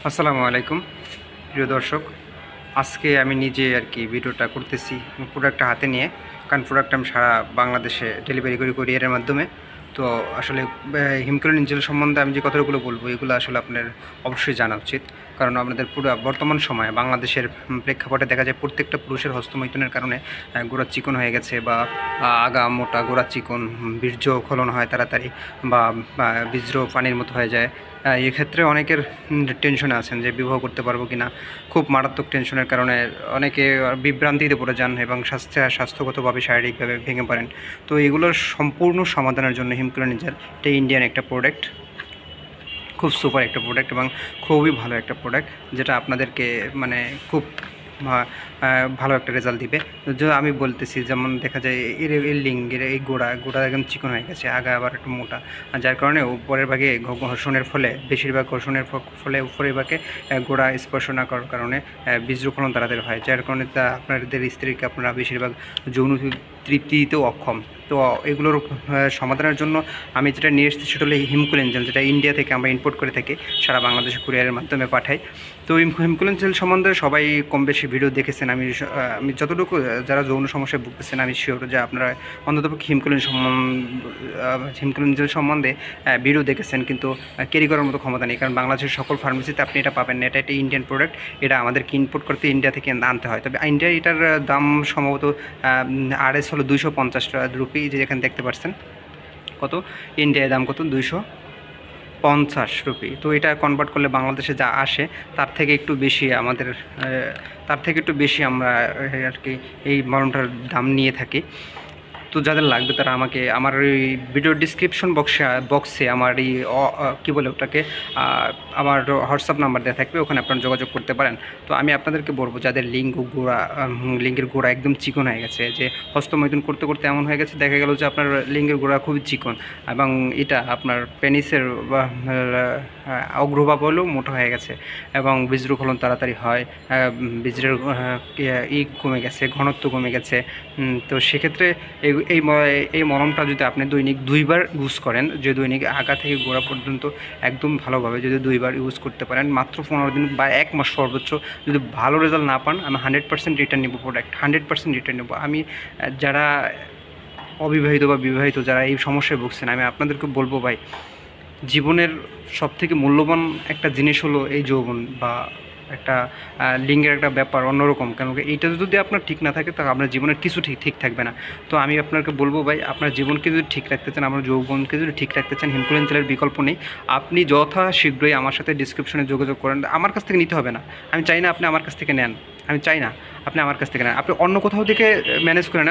আসসালামু আলাইকুম প্রিয় দর্শক। আজকে আমি নিজে আর কি ভিডিওটা করতেছি প্রোডাক্টটা হাতে নিয়ে, কারণ প্রোডাক্টটা আমি সারা বাংলাদেশে ডেলিভারি করি কুরিয়ারের মাধ্যমে। তো আসলে হিমক্লোরিন জেল সম্বন্ধে আমি যে কথাগুলো বলবো এগুলো আসলে আপনার অবশ্যই জানা উচিত, কারণ আমাদের পুরো বর্তমান সময়ে বাংলাদেশের প্রেক্ষাপটে দেখা যায় প্রত্যেকটা পুরুষের হস্তমৈথুনের কারণে গোড়া চিকন হয়ে গেছে, বা আগা মোটা গোড়া চিকন, বীর্য ক্ষরণ হয় তাড়াতাড়ি, বা বীর্য পানির মতো হয়ে যায়। এক্ষেত্রে অনেকের টেনশনে আছেন যে বিবাহ করতে পারবো কি না। খুব মারাত্মক টেনশনের কারণে অনেকে বিভ্রান্তিতে পড়ে যান এবং স্বাস্থ্যগতভাবে শারীরিকভাবে ভেঙে পড়েন। তো এগুলোর সম্পূর্ণ সমাধানের জন্য হিমক্লোরিন জেল, এটা ইন্ডিয়ান একটা প্রোডাক্ট, খুব সুপার একটা প্রোডাক্ট এবং খুবই ভালো একটা প্রোডাক্ট, যেটা আপনাদেরকে মানে খুব ভালো একটা রেজাল্ট দিবে। যে আমি বলতেছি, যেমন দেখা যায় এর লিঙ্গের এই গোড়া একদম চিকন হয়ে গেছে, আগা আবার একটু মোটা, যার কারণে উপরের ভাগে ঘর্ষণের ফলে, বেশিরভাগ ঘর্ষণের ফলে উপরের ভাগে গোড়া স্পর্শ না করার কারণে বীর্যফলন তাড়াতাড়ি হয়, যার কারণে তা আপনাদের স্ত্রীকে আপনারা বেশিরভাগ যৌন তৃপ্তি দিতেও অক্ষম। তো এগুলোর সমাধানের জন্য আমি যেটা নিয়ে এসেছি সেটা হলো হিমক্লোরিন জেল, যেটা ইন্ডিয়া থেকে আমরা ইম্পোর্ট করে থাকি, সারা বাংলাদেশে কুরিয়ারের মাধ্যমে পাঠাই। তো হিমক্লোরিন জেল সম্বন্ধে সবাই কম বেশি ভিডিও দেখেছেন। আমি যতটুকু যারা যৌন সমস্যায় ভুগতেছেন আমি শিওর যে আপনারা অন্ততপক্ষে হিমক্লোরিন জেল সম্বন্ধে ভিডিও দেখেছেন, কিন্তু ক্যারি করার মতো ক্ষমতা নেই, কারণ বাংলাদেশের সকল ফার্মেসিতে আপনি এটা পাবেন না। এটা একটা ইন্ডিয়ান প্রোডাক্ট, এটা আমাদেরকে ইম্পোর্ট করতে ইন্ডিয়া থেকে আনতে হয়। তবে ইন্ডিয়া এটার দাম সম্ভবত আরএস হলো 250 রুপি, যে যেখানে দেখতে পাচ্ছেন কত, ইন্ডিয়ায় দাম কত 250 রুপি। তো এটা কনভার্ট করলে বাংলাদেশে যা আসে তার থেকে একটু বেশি আমরা আর কি এই মলমটার দাম নিয়ে থাকি। তো যাদের লাগবে তারা আমাকে আমার এই ভিডিও ডিসক্রিপশন বক্সে আমার এই কী বলে ওটাকে আমার হোয়াটসঅ্যাপ নাম্বার দেওয়া থাকবে, ওখানে আপনারা যোগাযোগ করতে পারেন। তো আমি আপনাদেরকে বলবো যাদের লিঙ্গের গোড়া একদম চিকন হয়ে গেছে, যে হস্তমৈথুন করতে করতে এমন হয়ে গেছে, দেখা গেল যে আপনার লিঙ্গের গোড়া খুবই চিকন এবং এটা আপনার পেনিসের অগ্রভাগ হলেও মোটা হয়ে গেছে এবং বীর্যফলন তাড়াতাড়ি হয়, বীর্যের কমে গেছে, ঘনত্ব কমে গেছে। তো সেক্ষেত্রে এই মলমটা যদি আপনি দৈনিক 2বার ইউজ করেন, যে দৈনিক আগা থেকে গোড়া পর্যন্ত একদম ভালোভাবে যদি 2বার ইউজ করতে পারেন, মাত্র 15 দিন বা 1 মাস সর্বোচ্চ, যদি ভালো রেজাল্ট না পান আমি 100% রিটার্ন নেব প্রোডাক্ট, 100% রিটার্ন নেব। আমি যারা অবিবাহিত বা বিবাহিত যারা এই সমস্যায় ভুগছেন, আমি আপনাদেরকে বলবো ভাই, জীবনের সবথেকে মূল্যবান একটা জিনিস হলো এই যৌবন, বা একটা লিঙ্গের একটা ব্যাপার অন্যরকম, কেন এইটা যদি আপনার ঠিক না থাকে তাহলে আপনার জীবনের কিছু ঠিক থাকবে না। তো আমি আপনাকে বলবো ভাই, আপনার জীবনকে যদি ঠিক রাখতে চান, আপনার যৌবনকে যদি ঠিক রাখতে চান, হিমক্লোরিন জেলের বিকল্প নেই। আপনি যথা শীঘ্রই আমার সাথে ডিসক্রিপশনে যোগাযোগ করেন। আমার কাছ থেকে নিতে হবে না, আমি চাই না আপনি আমার কাছ থেকে নেন, আমি চাই না আপনি আমার কাছ থেকে নেন, আপনি অন্য কোথাও থেকে ম্যানেজ করে নেন।